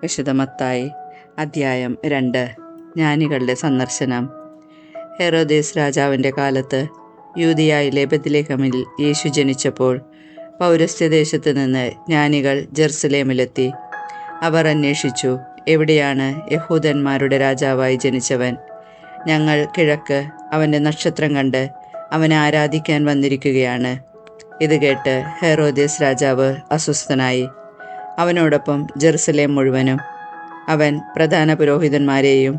വിശുദ്ധ മത്തായി അദ്ധ്യായം 2. ജ്ഞാനികളുടെ സന്ദർശനം. ഹെറോദേസ് രാജാവിൻ്റെ കാലത്ത് യൂദയായിലെ ബെത്ലഹേമിൽ യേശു ജനിച്ചപ്പോൾ പൗരസ്ത്യദേശത്ത് നിന്ന് ജ്ഞാനികൾ ജെറുസലേമിലെത്തി. അവർ അന്വേഷിച്ചു, എവിടെയാണ് യഹൂദന്മാരുടെ രാജാവായി ജനിച്ചവൻ? ഞങ്ങൾ കിഴക്ക് അവൻ്റെ നക്ഷത്രം കണ്ട് അവനെ ആരാധിക്കാൻ വന്നിരിക്കുകയാണ്. ഇത് കേട്ട് ഹെറോദേസ് രാജാവ് അസ്വസ്ഥനായി. അവനോടൊപ്പം ജെറുസലേം മുഴുവനും. അവൻ പ്രധാന പുരോഹിതന്മാരെയും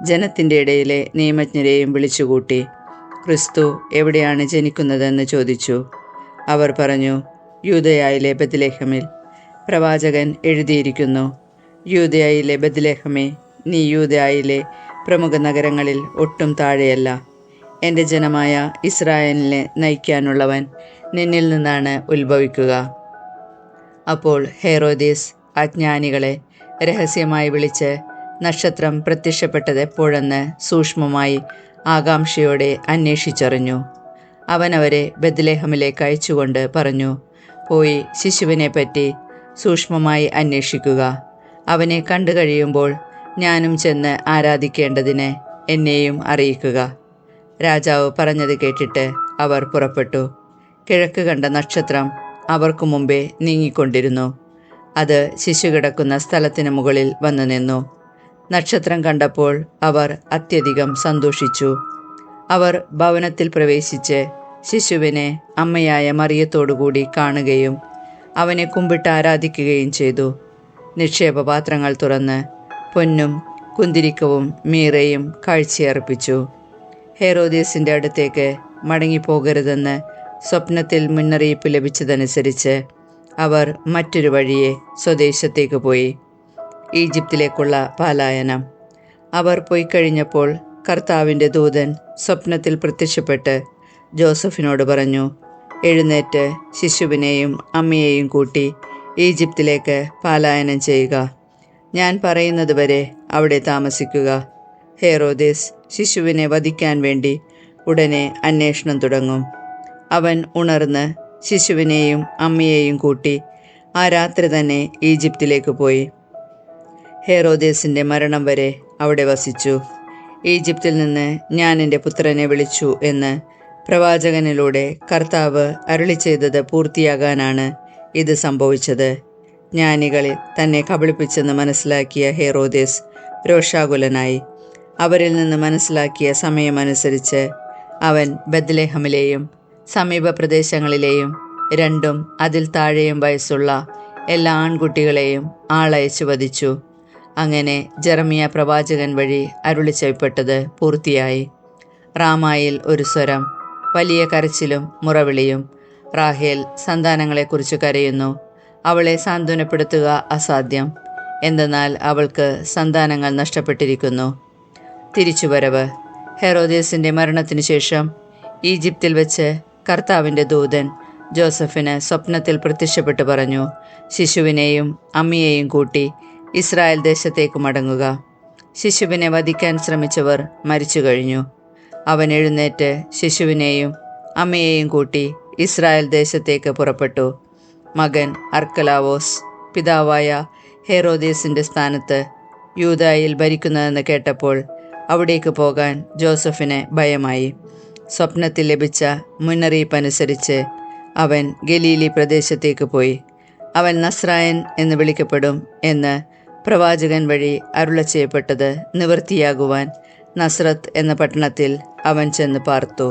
ജനത്തിൻ്റെ ഇടയിലെ നിയമജ്ഞരെയും വിളിച്ചുകൂട്ടി ക്രിസ്തു എവിടെയാണ് ജനിക്കുന്നതെന്ന് ചോദിച്ചു. അവർ പറഞ്ഞു, യൂദയായിലെ ബെത്ലഹേമിൽ. പ്രവാചകൻ എഴുതിയിരിക്കുന്നു, യൂദയായിലെ ബെത്ലഹേമേ, നീ യൂദയായിലെ പ്രമുഖ നഗരങ്ങളിൽ ഒട്ടും താഴെയല്ല. എൻ്റെ ജനമായ ഇസ്രായേലിനെ നയിക്കാനുള്ളവൻ നിന്നിൽ നിന്നാണ് ഉത്ഭവിക്കുക. അപ്പോൾ ഹെറോദേസ് അജ്ഞാനികളെ രഹസ്യമായി വിളിച്ച് നക്ഷത്രം പ്രത്യക്ഷപ്പെട്ടത് എപ്പോഴെന്ന് സൂക്ഷ്മമായി ആകാംക്ഷയോടെ അന്വേഷിച്ചറിഞ്ഞു. അവൻ അവരെ ബെത്ലഹേമിലേക്ക് അയച്ചുകൊണ്ട് പറഞ്ഞു, പോയി ശിശുവിനെപ്പറ്റി സൂക്ഷ്മമായി അന്വേഷിക്കുക. അവനെ കണ്ടു കഴിയുമ്പോൾ ഞാനും ചെന്ന് ആരാധിക്കേണ്ടതിന് എന്നെയും അറിയിക്കുക. രാജാവ് പറഞ്ഞത് കേട്ടിട്ട് അവർ പുറപ്പെട്ടു. കിഴക്ക് കണ്ട നക്ഷത്രം അവർക്കു മുമ്പേ നീങ്ങിക്കൊണ്ടിരുന്നു. അത് ശിശു കിടക്കുന്ന സ്ഥലത്തിന് മുകളിൽ വന്നു നിന്നു. നക്ഷത്രം കണ്ടപ്പോൾ അവർ അത്യധികം സന്തോഷിച്ചു. അവർ ഭവനത്തിൽ പ്രവേശിച്ച് ശിശുവിനെ അമ്മയായ മറിയത്തോടുകൂടി കാണുകയും അവനെ കുമ്പിട്ട് ആരാധിക്കുകയും ചെയ്തു. നിക്ഷേപപാത്രങ്ങൾ തുറന്ന് പൊന്നും കുന്തിരിക്കവും മീറയും കാഴ്ചയർപ്പിച്ചു. ഹെറോദേസിൻ്റെ അടുത്തേക്ക് മടങ്ങിപ്പോകരുതെന്ന് സ്വപ്നത്തിൽ മുന്നറിയിപ്പ് ലഭിച്ചതനുസരിച്ച് അവർ മറ്റൊരു വഴിയെ സ്വദേശത്തേക്ക് പോയി. ഈജിപ്തിലേക്കുള്ള പലായനം. അവർ പോയി കഴിഞ്ഞപ്പോൾ കർത്താവിൻ്റെ ദൂതൻ സ്വപ്നത്തിൽ പ്രത്യക്ഷപ്പെട്ട് ജോസഫിനോട് പറഞ്ഞു, എഴുന്നേറ്റ് ശിശുവിനെയും അമ്മയെയും കൂട്ടി ഈജിപ്തിലേക്ക് പലായനം ചെയ്യുക. ഞാൻ പറയുന്നത് വരെ അവിടെ താമസിക്കുക. ഹെറോദേസ് ശിശുവിനെ വധിക്കാൻ വേണ്ടി ഉടനെ അന്വേഷണം തുടങ്ങും. അവൻ ഉണർന്ന് ശിശുവിനെയും അമ്മയെയും കൂട്ടി ആ രാത്രി തന്നെ ഈജിപ്തിലേക്ക് പോയി. ഹെറോദേസിൻ്റെ മരണം വരെ അവിടെ വസിച്ചു. ഈജിപ്തിൽ നിന്ന് ഞാൻ എൻ്റെ പുത്രനെ വിളിച്ചു എന്ന് പ്രവാചകനിലൂടെ കർത്താവ് അരുളി ചെയ്തത് പൂർത്തിയാകാനാണ് ഇത് സംഭവിച്ചത്. ജ്ഞാനികളിൽ തന്നെ കബളിപ്പിച്ചെന്ന് മനസ്സിലാക്കിയ ഹെറോദേസ് രോഷാകുലനായി. അവരിൽ നിന്ന് മനസ്സിലാക്കിയ സമയമനുസരിച്ച് അവൻ ബെത്ലഹേമിലെയും സമീപ പ്രദേശങ്ങളിലെയും 2 അതിൽ താഴെയും വയസ്സുള്ള എല്ലാ ആൺകുട്ടികളെയും ആളയച്ചു വധിച്ചു. അങ്ങനെ ജെറമിയ പ്രവാചകൻ വഴി അരുളി ചെയ്യപ്പെട്ടത് പൂർത്തിയായി. റാമായിൽ ഒരു സ്വരം, വലിയ കരച്ചിലും മുറവിളിയും. റാഹേൽ സന്താനങ്ങളെക്കുറിച്ച് കരയുന്നു. അവളെ സാന്ത്വനപ്പെടുത്തുക അസാധ്യം, എന്തെന്നാൽ അവൾക്ക് സന്താനങ്ങൾ നഷ്ടപ്പെട്ടിരിക്കുന്നു. തിരിച്ചുവരവ്. ഹെറോദേസിൻ്റെ മരണത്തിനു ശേഷം ഈജിപ്തിൽ വെച്ച് കർത്താവിൻ്റെ ദൂതൻ ജോസഫിന് സ്വപ്നത്തിൽ പ്രത്യക്ഷപ്പെട്ടു പറഞ്ഞു, ശിശുവിനെയും അമ്മയെയും കൂട്ടി ഇസ്രായേൽ ദേശത്തേക്ക് മടങ്ങുക. ശിശുവിനെ വധിക്കാൻ ശ്രമിച്ചവർ മരിച്ചു കഴിഞ്ഞു. അവൻ എഴുന്നേറ്റ് ശിശുവിനെയും അമ്മയെയും കൂട്ടി ഇസ്രായേൽ ദേശത്തേക്ക് പുറപ്പെട്ടു. മകൻ അർക്കലാവോസ് പിതാവായ ഹെറോദേസിൻ്റെ സ്ഥാനത്ത് യൂദായിൽ ഭരിക്കുന്നതെന്ന് കേട്ടപ്പോൾ അവിടേക്ക് പോകാൻ ജോസഫിന് ഭയമായി. സ്വപ്നത്തിൽ ലഭിച്ച മുന്നറിയിപ്പനുസരിച്ച് അവൻ ഗലീലി പ്രദേശത്തേക്ക് പോയി. അവൻ നസ്രായൻ എന്ന് വിളിക്കപ്പെടും എന്ന് പ്രവാചകൻ വഴി അരുളി ചെയ്യപ്പെട്ടത് നിവൃത്തിയാകുവാൻ നസ്രത്ത് എന്ന പട്ടണത്തിൽ അവൻ ചെന്ന് പാർത്തു.